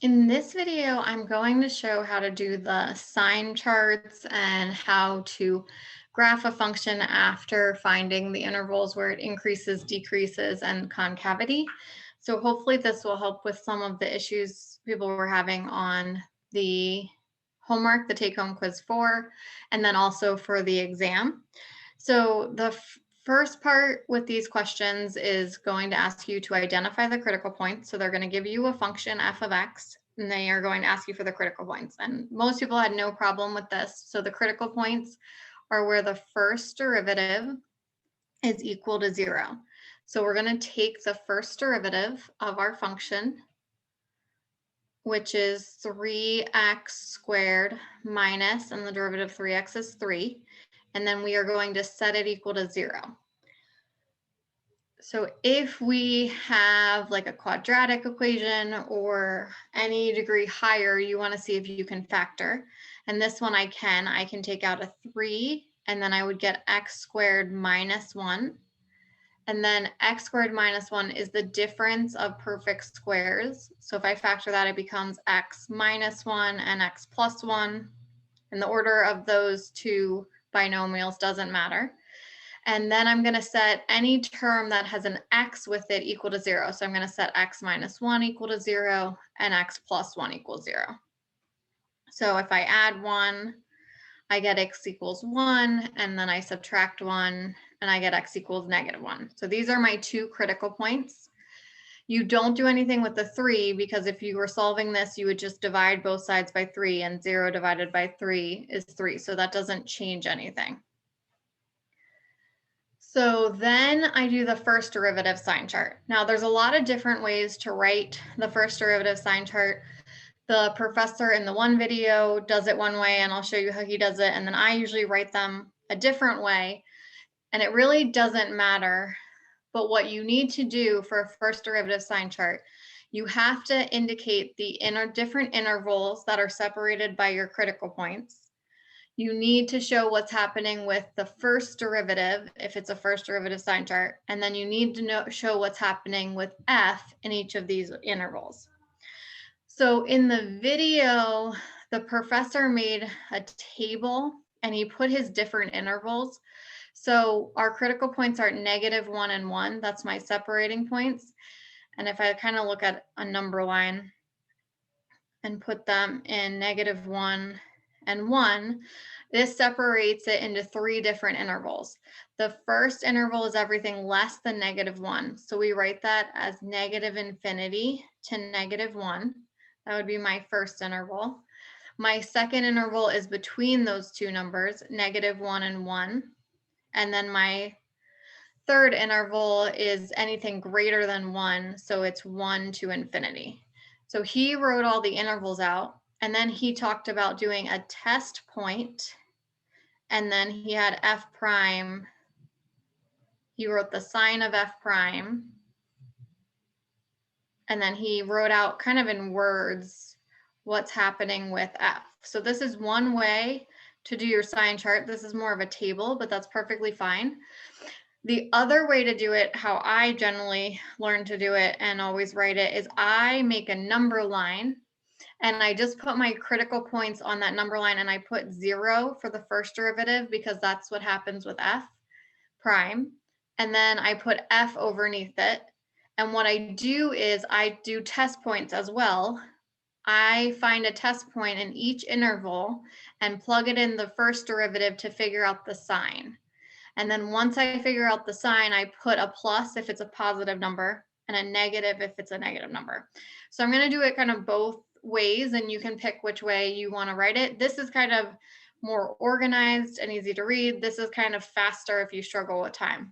In this video, I'm going to show how to do the sign charts and how to graph a function after finding the intervals where it increases, decreases, and concavity. So hopefully this will help with some of the issues people were having on the homework, the take-home quiz 4, and then also for the exam. So the first part with these questions is going to ask you to identify the critical points. So they're going to give you a function f of x, and they are going to ask you for the critical points. And most people had no problem with this. So the critical points are where the first derivative is equal to 0. So we're going to take the first derivative of our function, which is 3x squared minus, and the derivative of 3x is 3. And then we are going to set it equal to 0. So if we have like a quadratic equation or any degree higher, you want to see if you can factor. And this one I can take out a 3, and then I would get x squared minus 1. And then x squared minus 1 is the difference of perfect squares. So if I factor that, it becomes x minus 1 and x plus 1. And the order of those two binomials doesn't matter. And then I'm going to set any term that has an x with it equal to 0. So I'm going to set x minus 1 equal to 0 and x plus 1 equals 0. So if I add 1, I get x equals 1, and then I subtract 1, and I get x equals -1. So these are my two critical points. You don't do anything with the 3, because if you were solving this, you would just divide both sides by 3, and 0 divided by 3 is 3. So that doesn't change anything. So then I do the first derivative sign chart. Now there's a lot of different ways to write the first derivative sign chart. The professor in the one video does it one way, and I'll show you how he does it. And then I usually write them a different way. And it really doesn't matter. But what you need to do for a first derivative sign chart, you have to indicate the different intervals that are separated by your critical points. You need to show what's happening with the first derivative, if it's a first derivative sign chart, and then you need to show what's happening with f in each of these intervals. So in the video, the professor made a table and he put his different intervals. So our critical points are -1 and 1. That's my separating points. And if I kind of look at a number line and put them in -1 and 1, this separates it into 3 different intervals. The first interval is everything less than -1. So we write that as -infinity to -1. That would be my first interval. My second interval is between those two numbers, -1 and 1. And then my third interval is anything greater than 1. So it's 1 to infinity. So he wrote all the intervals out. And then he talked about doing a test point, and then he had f prime. He wrote the sign of f prime, and then he wrote out kind of in words what's happening with f. So this is one way to do your sign chart. This is more of a table, but that's perfectly fine. The other way to do it, how I generally learn to do it and always write it, is I make a number line. And I just put my critical points on that number line, and I put 0 for the first derivative because that's what happens with f prime. And then I put f underneath it. And what I do is I do test points as well. I find a test point in each interval and plug it in the first derivative to figure out the sign. And then once I figure out the sign, I put a plus if it's a positive number and a negative if it's a negative number. So I'm going to do it kind of both ways, and you can pick which way you want to write it. This is kind of more organized and easy to read. This is kind of faster if you struggle with time.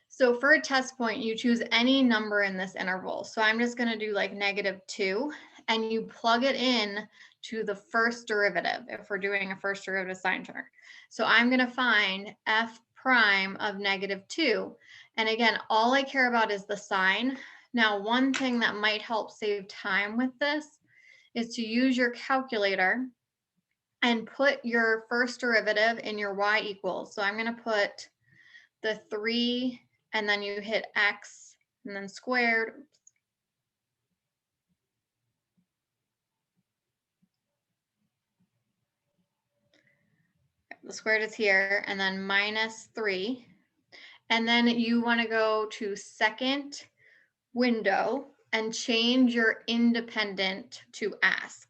So for a test point, you choose any number in this interval. So I'm just going to do like -2, and you plug it in to the first derivative if we're doing a first derivative sign chart. So I'm going to find f prime of -2. And again, all I care about is the sign. Now, one thing that might help save time with this is to use your calculator and put your first derivative in your y equals. So I'm going to put the 3, and then you hit x and then squared. the square root is here, and then minus 3. And then you want to go to second window and change your independent to ask.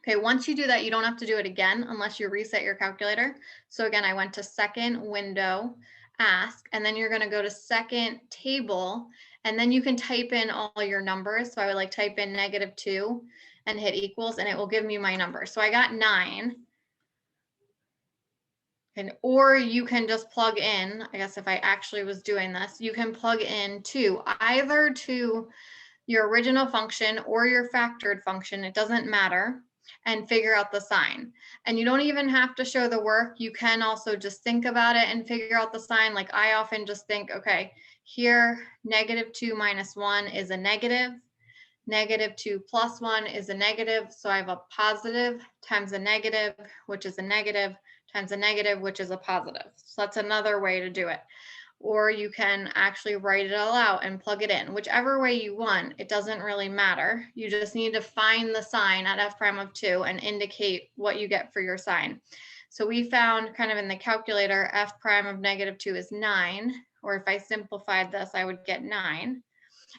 Okay, once you do that, you don't have to do it again unless you reset your calculator. So again, I went to second window, ask, and then you're going to go to second table, and then you can type in all your numbers. So I would like type in -2 and hit equals, and it will give me my number. So I got 9. Or you can just plug in, I guess if I actually was doing this, you can plug in either to your original function or your factored function, it doesn't matter, and figure out the sign. And you don't even have to show the work. You can also just think about it and figure out the sign. Like I often just think, okay, here, -2 minus 1 is a negative. -2 plus 1 is a negative. So I have a positive times a negative, which is a negative, times a negative, which is a positive. So that's another way to do it. Or you can actually write it all out and plug it in. Whichever way you want, it doesn't really matter. You just need to find the sign at f prime of 2 and indicate what you get for your sign. So we found kind of in the calculator, f prime of -2 is 9, or if I simplified this, I would get 9.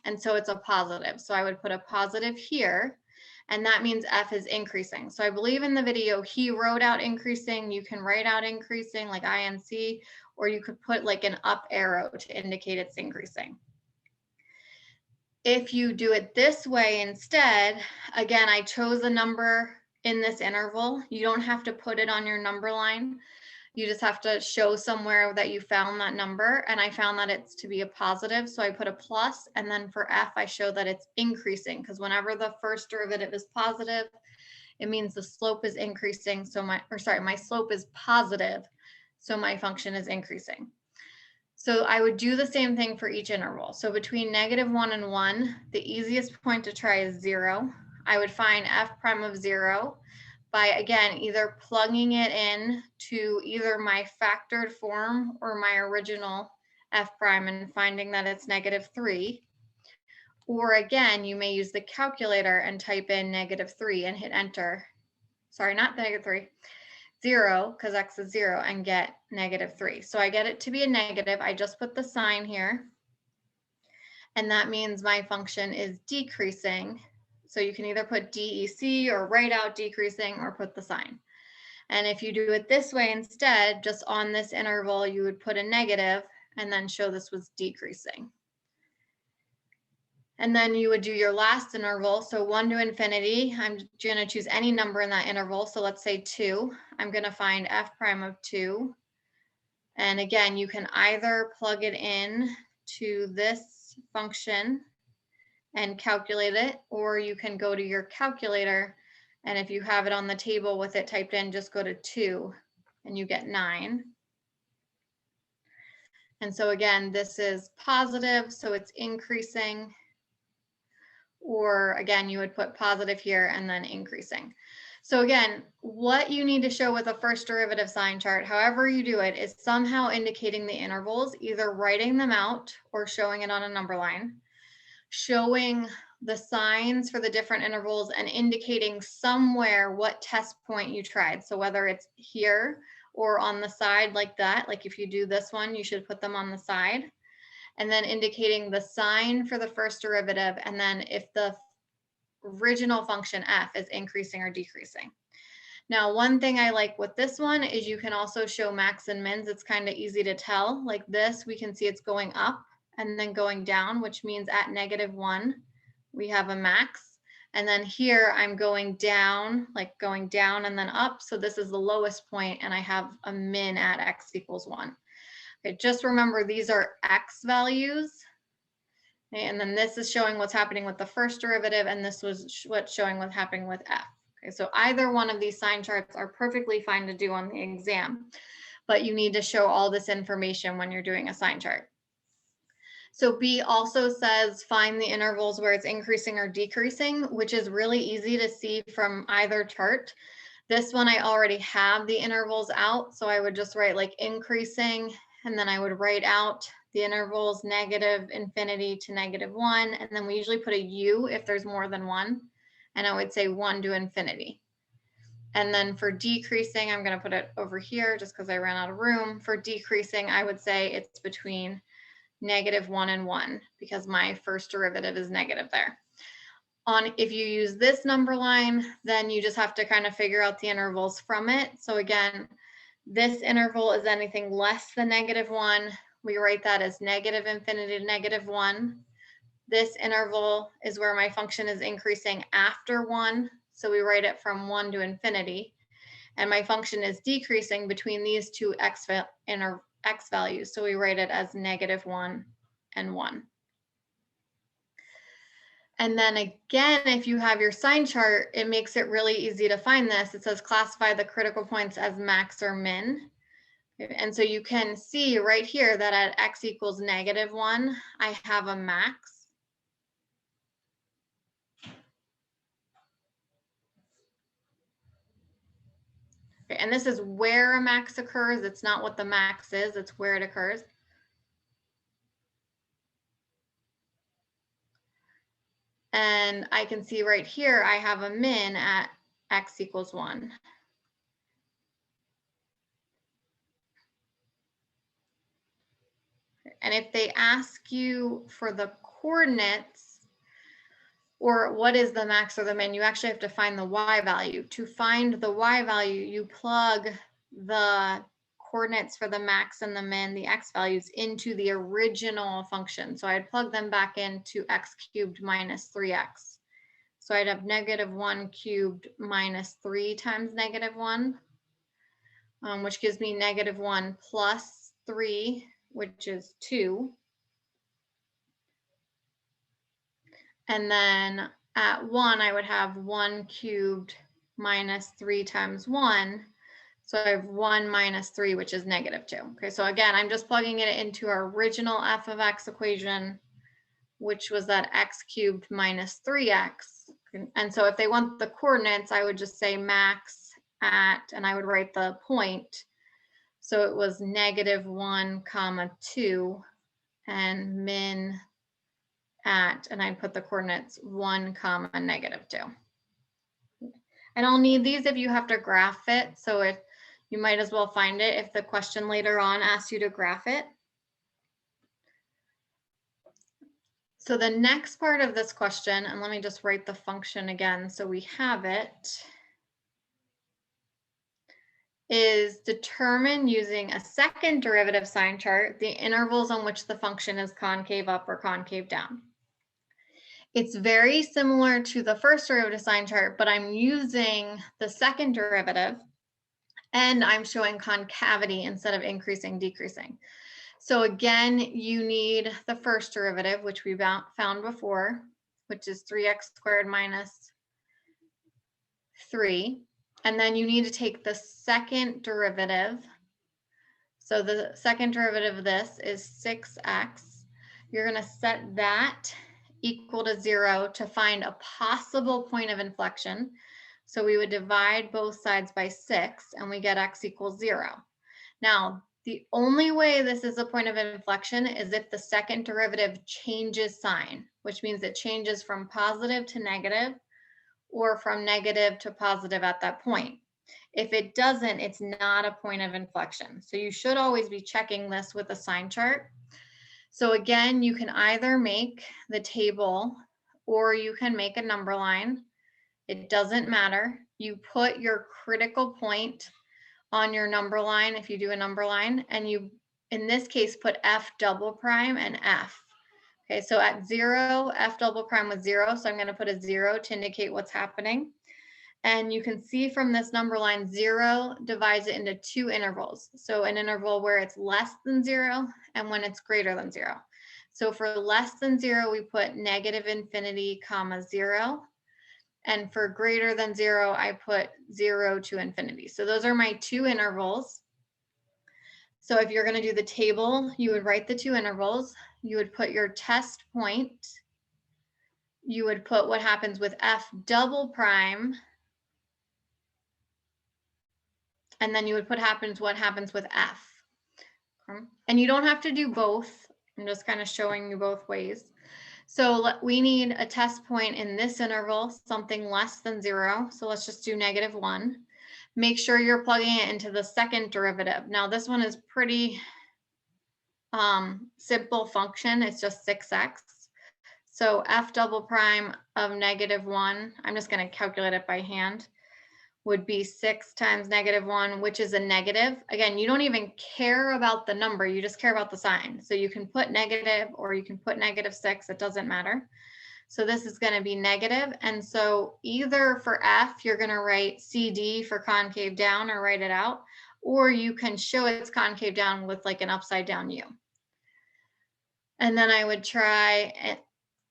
And so it's a positive. So I would put a positive here, and that means f is increasing. So I believe in the video, he wrote out increasing. You can write out increasing like INC, or you could put like an up arrow to indicate it's increasing. If you do it this way instead, again, I chose a number in this interval. You don't have to put it on your number line. You just have to show somewhere that you found that number. And I found that it's to be a positive. So I put a plus, and then for f, I show that it's increasing, because whenever the first derivative is positive, it means the slope is increasing. So my slope is positive. So my function is increasing. So I would do the same thing for each interval. So between -1 and 1, the easiest point to try is 0. I would find f prime of 0 by, again, either plugging it in to either my factored form or my original f prime and finding that it's -3. Or again, you may use the calculator and type in -3 and hit enter. Sorry, not -3. 0, because x is 0, and get -3. So I get it to be a negative. I just put the sign here. And that means my function is decreasing. So you can either put DEC or write out decreasing or put the sign. And if you do it this way instead, just on this interval, you would put a negative and then show this was decreasing. And then you would do your last interval. So 1 to infinity, I'm going to choose any number in that interval. So let's say 2. I'm going to find f prime of 2. And again, you can either plug it in to this function and calculate it, or you can go to your calculator. And if you have it on the table with it typed in, just go to 2 and you get 9. And so again, this is positive, so it's increasing. Or again, you would put positive here and then increasing. So again, what you need to show with a first derivative sign chart, however you do it, is somehow indicating the intervals, either writing them out or showing it on a number line, showing the signs for the different intervals and indicating somewhere what test point you tried. So whether it's here or on the side like that, like if you do this one, you should put them on the side. And then indicating the sign for the first derivative, and then if the original function f is increasing or decreasing. Now, one thing I like with this one is you can also show max and mins. It's kind of easy to tell. Like this, we can see it's going up and then going down, which means at -1, we have a max. And then here I'm going down, like going down and then up. So this is the lowest point, and I have a min at x equals 1. Okay, just remember these are x values. Okay, and then this is showing what's happening with the first derivative, and this was what's showing what's happening with f. Okay, so either one of these sign charts are perfectly fine to do on the exam, but you need to show all this information when you're doing a sign chart. So B also says find the intervals where it's increasing or decreasing, which is really easy to see from either chart. This one I already have the intervals out, so I would just write like increasing, and then I would write out the intervals -infinity to -1, and then we usually put a U if there's more than one, and I would say 1 to infinity. And then for decreasing, I'm going to put it over here just because I ran out of room. For decreasing, I would say it's between -1 and 1 because my first derivative is negative there. If you use this number line, then you just have to kind of figure out the intervals from it. So again, this interval is anything less than -1. We write that as -infinity to -1. This interval is where my function is increasing after 1. So we write it from 1 to infinity. And my function is decreasing between these two x values. So we write it as -1 and 1. And then again, if you have your sign chart, it makes it really easy to find this. It says classify the critical points as max or min. And so you can see right here that at x equals -1, I have a max. Okay, and this is where a max occurs. It's not what the max is, it's where it occurs. And I can see right here, I have a min at x equals 1. And if they ask you for the coordinates or what is the max or the min, you actually have to find the y value. To find the y value, you plug the coordinates for the max and the min, the x values, into the original function. So I'd plug them back into x cubed minus 3x. So I'd have -1 cubed minus 3 times -1, which gives me -1 plus 3, which is 2. And then at 1, I would have 1 cubed minus 3 times 1. So I have 1 minus 3, which is -2. Okay, so again, I'm just plugging it into our original f of x equation, which was that x cubed minus 3x. And so if they want the coordinates, I would just say max at, and I would write the point. So it was -1, 2, and min at, and I'd put the coordinates 1, -2. And I'll need these if you have to graph it. So you might as well find it if the question later on asks you to graph it. So the next part of this question, and let me just write the function again so we have it, is determine using a second derivative sign chart the intervals on which the function is concave up or concave down. It's very similar to the first derivative sign chart, but I'm using the second derivative and I'm showing concavity instead of increasing, decreasing. So again, you need the first derivative, which we found before, which is 3x squared minus 3. And then you need to take the second derivative. So the second derivative of this is 6x. You're going to set that equal to 0 to find a possible point of inflection. So we would divide both sides by 6 and we get x equals 0. Now, the only way this is a point of inflection is if the second derivative changes sign, which means it changes from positive to negative or from negative to positive at that point. If it doesn't, it's not a point of inflection. So you should always be checking this with a sign chart. So again, you can either make the table or you can make a number line. It doesn't matter. You put your critical point on your number line if you do a number line, and you, in this case, put f double prime and f. Okay, so at 0, f double prime was 0, so I'm going to put a 0 to indicate what's happening. And you can see from this number line, 0 divides it into 2 intervals. So an interval where it's less than 0 and when it's greater than 0. So for less than 0, we put -infinity, 0. And for greater than 0, I put 0 to infinity. So those are my 2 intervals. So if you're going to do the table, you would write the 2 intervals. You would put your test point. You would put what happens with f double prime. And then you would put what happens with f. And you don't have to do both. I'm just kind of showing you both ways. So we need a test point in this interval, something less than 0. So let's just do -1. Make sure you're plugging it into the second derivative. Now this one is pretty simple function. It's just 6x. So f double prime of -1, I'm just going to calculate it by hand, would be 6 times -1, which is a negative. Again, you don't even care about the number, you just care about the sign. So you can put negative or you can put -6, it doesn't matter. So this is going to be negative. And so either for f, you're going to write CD for concave down or write it out, or you can show it's concave down with like an upside down U. And then I would try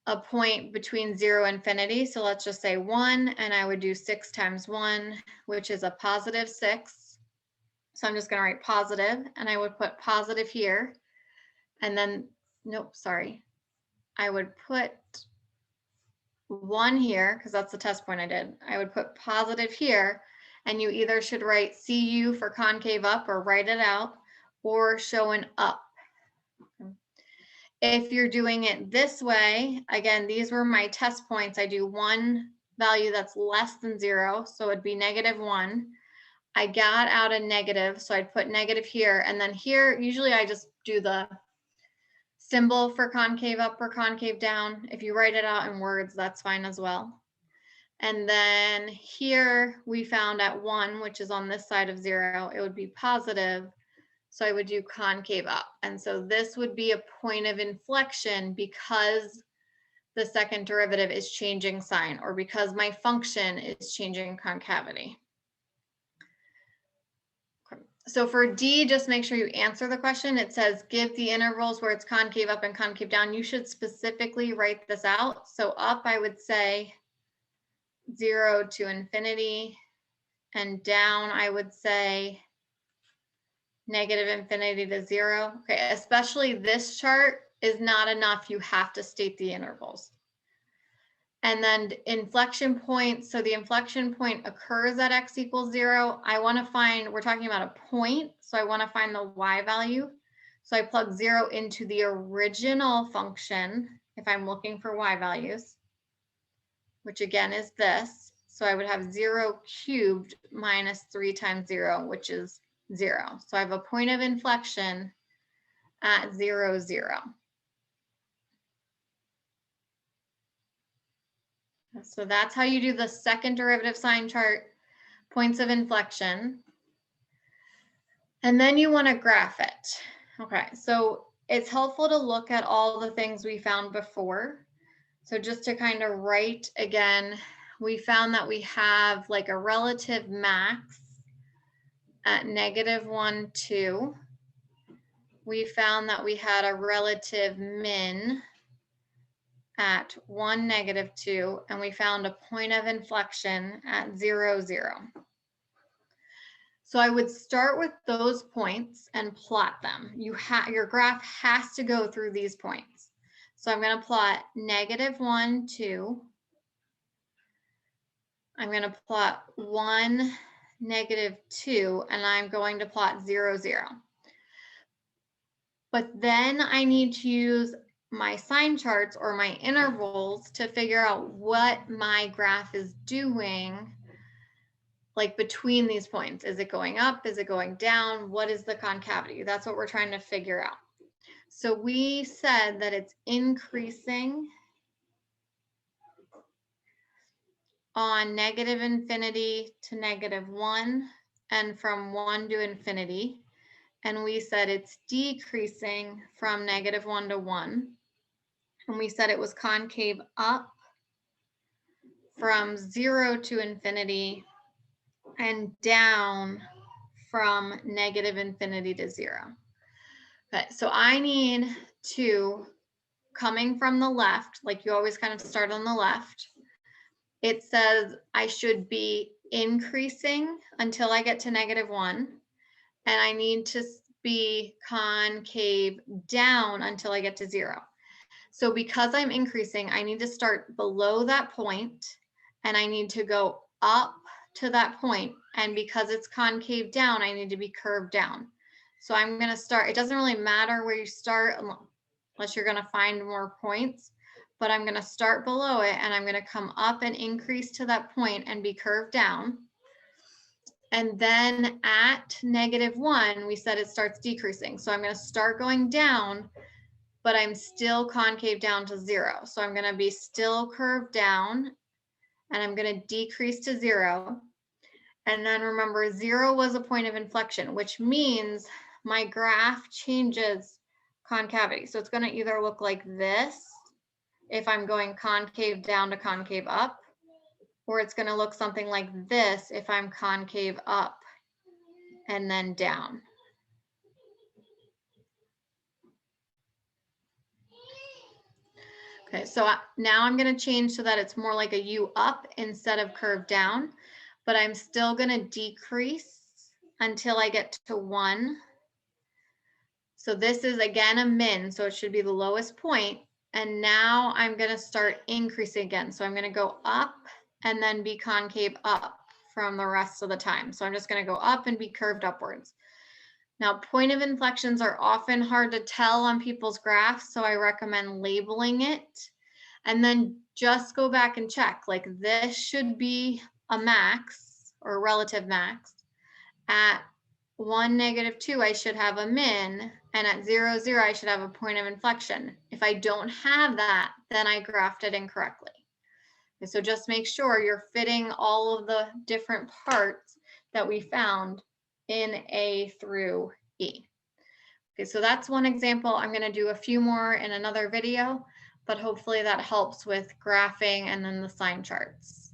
a point between 0 and infinity. So let's just say 1, and I would do 6 times 1, which is a positive 6. So I'm just going to write positive, and I would put positive here. And then, nope, sorry. I would put 1 here, because that's the test point I did. I would put positive here, and you either should write CU for concave up or write it out, or show an up. If you're doing it this way, again, these were my test points. I do one value that's less than 0, so it'd be -1. I got out a negative, so I'd put negative here, and then here, usually I just do the symbol for concave up or concave down. If you write it out in words, that's fine as well. And then here we found at 1, which is on this side of 0, it would be positive. So I would do concave up. And so this would be a point of inflection because the second derivative is changing sign, or because my function is changing concavity. So for D, just make sure you answer the question. It says, give the intervals where it's concave up and concave down. You should specifically write this out. So up, I would say 0 to infinity, and down, I would say -infinity to 0. Okay, especially this chart is not enough. You have to state the intervals. And then inflection point. So the inflection point occurs at x equals 0. I want to find, we're talking about a point, so I want to find the y value. So I plug 0 into the original function if I'm looking for y values, which again is this. So I would have 0 cubed minus 3 times 0, which is 0. So I have a point of inflection at 0, 0. So that's how you do the second derivative sign chart, points of inflection. And then you want to graph it. Okay, so it's helpful to look at all the things we found before. So just to kind of write again, we found that we have like a relative max at -1, 2. We found that we had a relative min at 1, -2, and we found a point of inflection at 0, 0. So I would start with those points and plot them. Your graph has to go through these points. So I'm going to plot -1, 2. I'm going to plot 1, -2, and I'm going to plot 0, 0. But then I need to use my sign charts or my intervals to figure out what my graph is doing, like between these points. Is it going up? Is it going down? What is the concavity? That's what we're trying to figure out. So we said that it's increasing on -infinity to -1 and from 1 to infinity. And we said it's decreasing from -1 to 1. And we said it was concave up from 0 to infinity and down from -infinity to 0. Okay, so I need to, coming from the left, like you always kind of start on the left, it says I should be increasing until I get to -1, and I need to be concave down until I get to 0. So because I'm increasing, I need to start below that point, and I need to go up to that point. And because it's concave down, I need to be curved down. So I'm going to start, it doesn't really matter where you start unless you're going to find more points, but I'm going to start below it, and I'm going to come up and increase to that point and be curved down. And then at -1, we said it starts decreasing. So I'm going to start going down, but I'm still concave down to 0. So I'm going to be still curved down, and I'm going to decrease to 0. And then remember, 0 was a point of inflection, which means my graph changes concavity. So it's going to either look like this if I'm going concave down to concave up, or it's going to look something like this if I'm concave up and then down. Okay, so now I'm going to change so that it's more like a U up instead of curved down, but I'm still going to decrease until I get to 1. So this is again a min, so it should be the lowest point. And now I'm going to start increasing again. So I'm going to go up and then be concave up from the rest of the time. So I'm just going to go up and be curved upwards. Now, point of inflections are often hard to tell on people's graphs, so I recommend labeling it. And then just go back and check, like this should be a max or relative max. At 1, -2, I should have a min, and at 0, 0, I should have a point of inflection. If I don't have that, then I graphed it incorrectly. Okay, so just make sure you're fitting all of the different parts that we found in A through E. Okay, so that's one example. I'm going to do a few more in another video, but hopefully that helps with graphing and then the sign charts.